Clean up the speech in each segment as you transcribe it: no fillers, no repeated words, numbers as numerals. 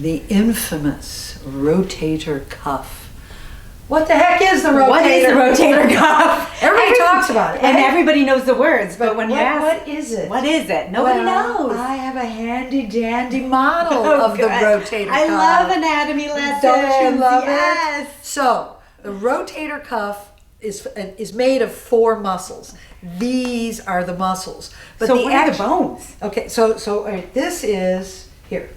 the infamous rotator cuff. What the heck is the rotator? What is the rotator cuff? Everybody talks about it, and right? everybody knows the words, but when you ask, what is it? What is it? Nobody Well, knows. I have a handy dandy model of the rotator cuff. I love anatomy lessons. Don't you love yes. it? So the rotator cuff is made of 4 muscles. These are the muscles. But So what are the bones? Okay, so all right, this is here.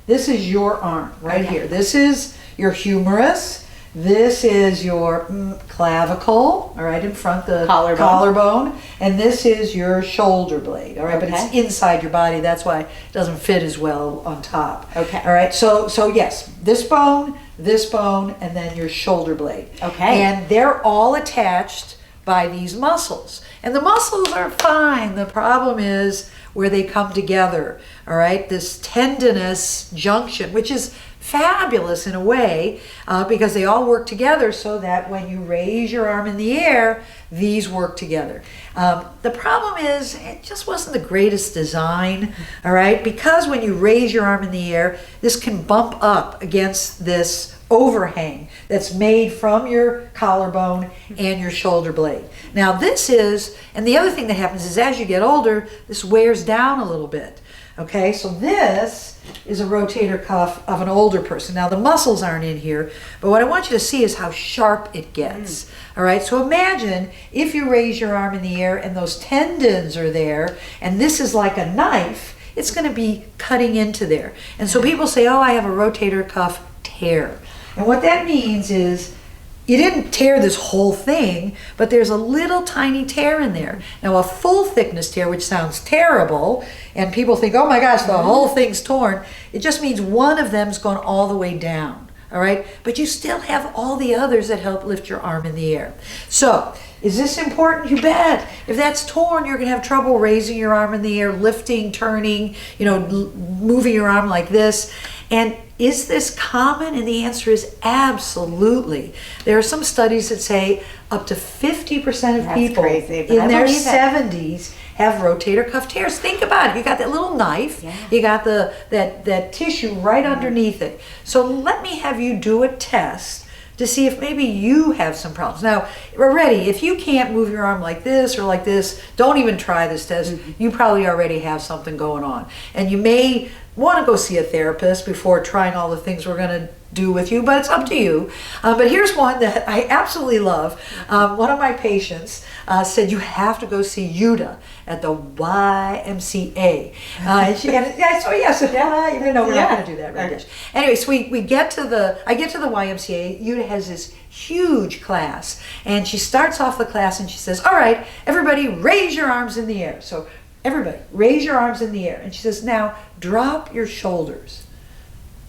This is your arm right here. This is your humerus. This is your clavicle, all right, in front, the collarbone, and this is your shoulder blade, all right, but it's inside your body. That's why it doesn't fit as well on top. Okay. All right, so yes, this bone, and then your shoulder blade. Okay. And they're all attached by these muscles. And the muscles are fine. The problem is where they come together, all right? This tendinous junction, which is fabulous in a way because they all work together so that when you raise your arm in the air, these work together. The problem is it just wasn't the greatest design, all right? Because when you raise your arm in the air, this can bump up against this overhang that's made from your collarbone and your shoulder blade. Now this is, and the other thing that happens is as you get older, this wears down a little bit. Okay, so this is a rotator cuff of an older person. Now the muscles aren't in here, but what I want you to see is how sharp it gets. All right, so imagine if you raise your arm in the air and those tendons are there, and this is like a knife, it's going to be cutting into there. And so people say, oh, I have a rotator cuff tear. And what that means is you didn't tear this whole thing, but there's a little tiny tear in there. Now a full thickness tear, which sounds terrible, and people think, oh my gosh, the whole thing's torn. It just means one of them's gone all the way down, all right? But you still have all the others that help lift your arm in the air. So, is this important? You bet. If that's torn, you're gonna have trouble raising your arm in the air, lifting, turning, moving your arm like this. And is this common? And the answer is absolutely. There are some studies that say up to 50% of people in their 70s have rotator cuff tears. Think about it. You got that little knife. Yeah. You got that tissue right underneath it. So let me have you do a test to see if maybe you have some problems. Now, already, if you can't move your arm like this or like this, don't even try this test. You probably already have something going on. And you may want to go see a therapist before trying all the things we're going to do with you, but it's up to you. But here's one that I absolutely love. One of my patients said you have to go see Yuta at the YMCA. And she had, even though we're not going to do that, right? Okay. Anyway, so I get to the YMCA. Yuta has this huge class, and she starts off the class and she says, all right, everybody raise your arms in the air. So everybody raise your arms in the air. And she says, now drop your shoulders.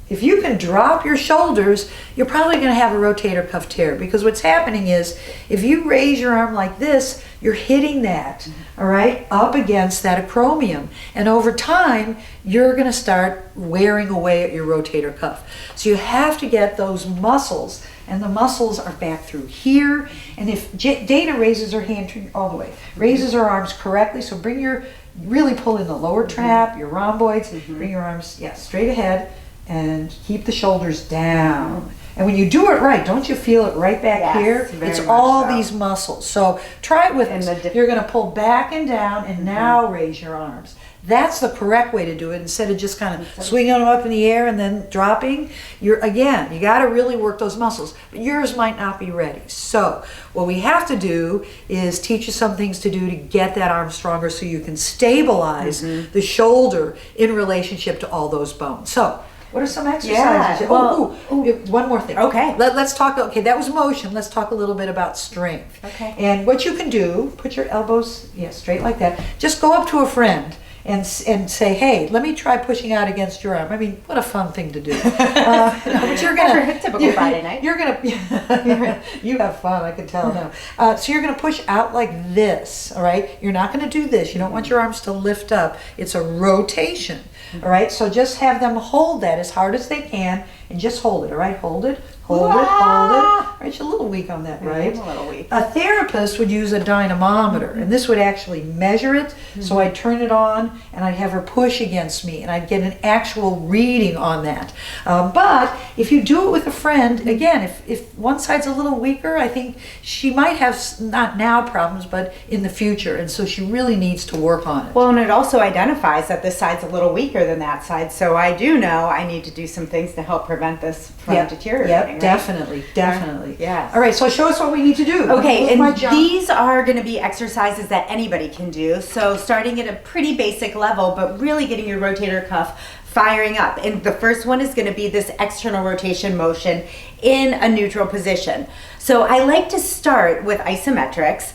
If you can drop your shoulders, you're probably going to have a rotator cuff tear, because what's happening is if you raise your arm like this, you're hitting that, all right, up against that acromion. And over time, you're going to start wearing away at your rotator cuff. So you have to get those muscles, and the muscles are back through here. And if Dana raises her hand all the way, raises her arms correctly, so really pull in the lower trap, your rhomboids, bring your arms, straight ahead, and keep the shoulders down. And when you do it right, don't you feel it right back here? It's all these muscles. So try it with us. You're going to pull back and down, and now raise your arms. That's the correct way to do it, instead of just kind of swinging them up in the air and then dropping. You got to really work those muscles. But yours might not be ready. So what we have to do is teach you some things to do to get that arm stronger so you can stabilize the shoulder in relationship to all those bones. So what are some exercises? One more thing. Okay. Let's talk. Okay, that was motion. Let's talk a little bit about strength. Okay. And what you can do, put your elbows straight like that. Just go up to a friend and say, hey, let me try pushing out against your arm. I mean, what a fun thing to do. But you're gonna typical Friday night. You're gonna you have fun, I can tell now. So you're gonna push out like this, all right? You're not gonna do this. You don't want your arms to lift up. It's a rotation. All right, so just have them hold that as hard as they can and just hold it. All right, hold it, hold it, hold it. All right, you're a little weak on that, right? I'm a little weak. A therapist would use a dynamometer, and this would actually measure it. So I'd turn it on, and I'd have her push against me, and I'd get an actual reading on that. But if you do it with a friend, again, if one side's a little weaker, I think she might have not now problems, but in the future, and so she really needs to work on it. Well, and it also identifies that this side's a little weaker than that side, so I do know I need to do some things to help prevent this from deteriorating. Yep, right? definitely. Yes. All right, so show us what we need to do. Okay, Where's my and jump? these are going to be exercises that anybody can do. So starting at a pretty basic level, but really getting your rotator cuff firing up. And the first one is going to be this external rotation motion in a neutral position. So I like to start with isometrics,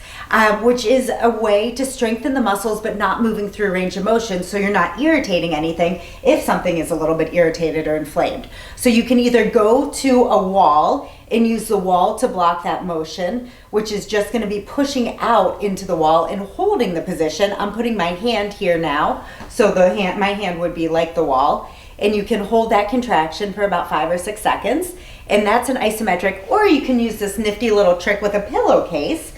which is a way to strengthen the muscles but not moving through range of motion, so you're not irritating anything if something is a little bit irritated or inflamed. So you can either go to a wall and use the wall to block that motion, which is just going to be pushing out into the wall and holding the position. I'm putting my hand here now, so my hand would be like the wall, and you can hold that contraction for about 5 or 6 seconds, and that's an isometric. Or you can use this nifty little trick with a pillowcase,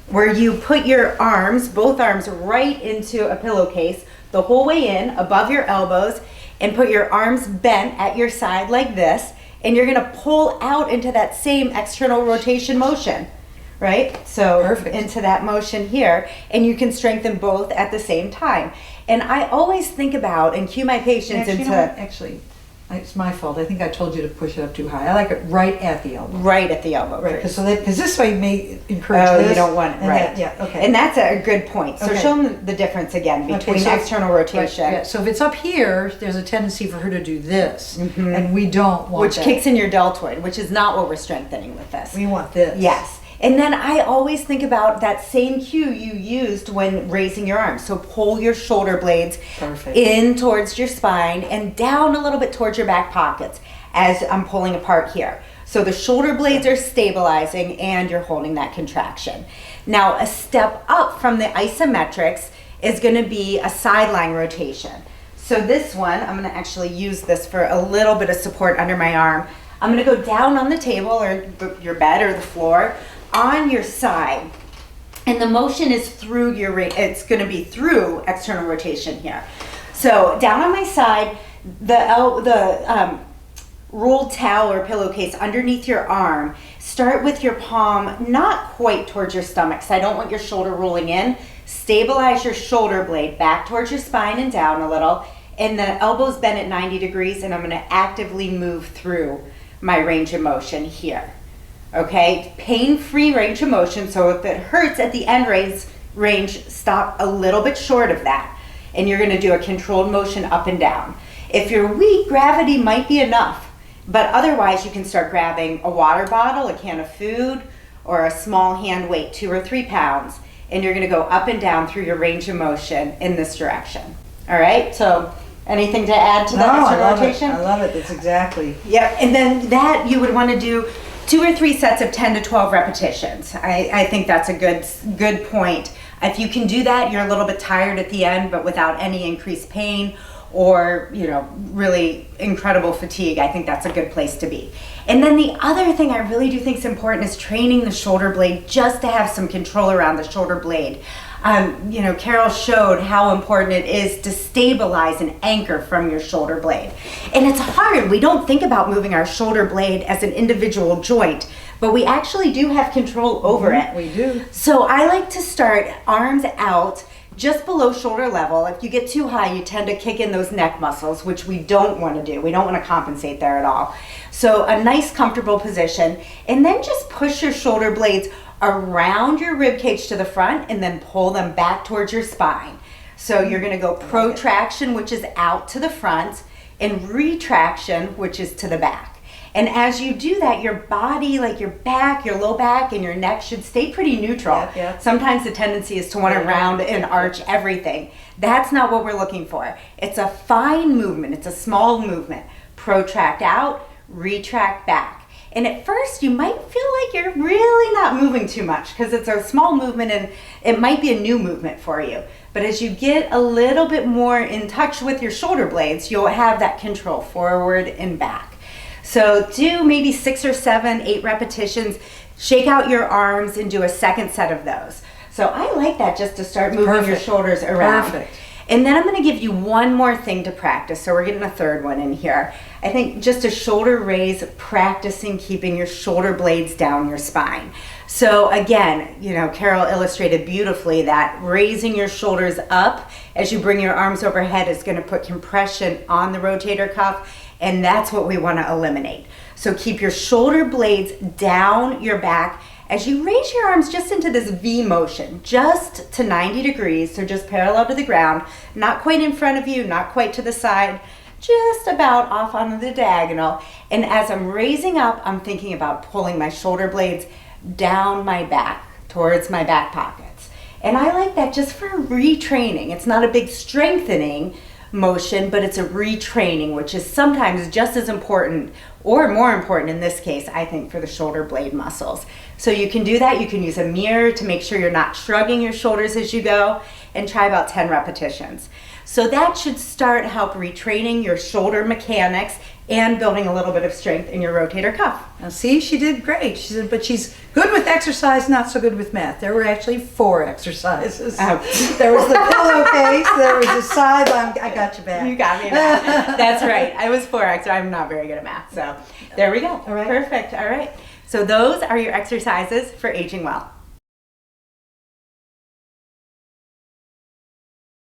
where you put your arms, both arms, right into a pillowcase the whole way in, above your elbows, and put your arms bent at your side like this, and you're gonna pull out into that same external rotation motion, right? So Perfect. Into that motion here, and you can strengthen both at the same time. And I always think about and cue my patients Actually, into you know what? Actually, it's my fault. I think I told you to push it up too high. I like it right at the elbow. right at the elbow. Right, crease. because this way may encourage Oh, this. you don't want it, and right. that- yeah, okay. And that's a good point. So Okay. show them the difference again between so- external rotation, Right, yeah. So if it's up here, there's a tendency for her to do this, and we don't want which that. kicks in your deltoid, which is not what we're strengthening with this. We want this. Yes. And then I always think about that same cue you used when raising your arms. So pull your shoulder blades Perfect. in towards your spine and down a little bit towards your back pockets as I'm pulling apart here. So the shoulder blades are stabilizing and you're holding that contraction. Now a step up from the isometrics is going to be a sidelying rotation. So this one, I'm going to actually use this for a little bit of support under my arm. I'm going to go down on the table or your bed or the floor on your side, and the motion is through it's going to be through external rotation here. So down on my side, the rolled towel or pillowcase underneath your arm, start with your palm not quite towards your stomach, because I don't want your shoulder rolling in. Stabilize your shoulder blade back towards your spine and down a little, and the elbows bend at 90 degrees, and I'm going to actively move through my range of motion here. Okay, pain-free range of motion, so if it hurts at the end range, stop a little bit short of that. And you're gonna do a controlled motion up and down. If you're weak, gravity might be enough, but otherwise you can start grabbing a water bottle, a can of food, or a small hand weight, 2 or 3 pounds, and you're gonna go up and down through your range of motion in this direction. All right, so anything to add to that external rotation? I love it. That's exactly. Yep, and then that you would wanna do 2 or 3 sets of 10 to 12 repetitions. I think that's a good point. If you can do that, you're a little bit tired at the end, but without any increased pain or, really incredible fatigue. I think that's a good place to be. And then the other thing I really do think is important is training the shoulder blade, just to have some control around the shoulder blade. Carol showed how important it is to stabilize and anchor from your shoulder blade. And it's hard. We don't think about moving our shoulder blade as an individual joint, but we actually do have control over it. We do. So I like to start arms out just below shoulder level. If you get too high, you tend to kick in those neck muscles, which we don't want to do. We don't want to compensate there at all. So a nice comfortable position, and then just push your shoulder blades around your rib cage to the front and then pull them back towards your spine. So you're going to go protraction, which is out to the front, and retraction, which is to the back. And as you do that, your body, like your back, your low back, and your neck should stay pretty neutral. Yeah. Sometimes the tendency is to want to round and arch everything. That's not what we're looking for. It's a fine movement. It's a small movement. Protract out, retract back. And at first you might feel like you're really not moving too much because it's a small movement and it might be a new movement for you. But as you get a little bit more in touch with your shoulder blades, you'll have that control forward and back. So do maybe 6 or 7, 8 repetitions. Shake out your arms and do a second set of those. So I like that, just to start moving your shoulders around. Perfect. And then I'm going to give you one more thing to practice. So we're getting a third one in here. I think just a shoulder raise, practicing keeping your shoulder blades down your spine. So again, you know, Carol illustrated beautifully that raising your shoulders up as you bring your arms overhead is going to put compression on the rotator cuff, and that's what we want to eliminate. So keep your shoulder blades down your back as you raise your arms just into this V motion, just to 90 degrees, so just parallel to the ground, not quite in front of you, not quite to the side, just about off on the diagonal. And as I'm raising up, I'm thinking about pulling my shoulder blades down my back, towards my back pockets. And I like that just for retraining. It's not a big strengthening motion, but it's a retraining, which is sometimes just as important, or more important in this case, I think, for the shoulder blade muscles. So you can do that. You can use a mirror to make sure you're not shrugging your shoulders as you go, and try about 10 repetitions. So that should help retraining your shoulder mechanics and building a little bit of strength in your rotator cuff. Now see, she did great. She said, but she's good with exercise, not so good with math. There were actually 4 exercises. Oh. There was the pillowcase, there was the side. I got you back. You got me back. That's right. I was 4X. I'm not very good at math. So there we go. All right. Perfect. All right. So those are your exercises for aging well.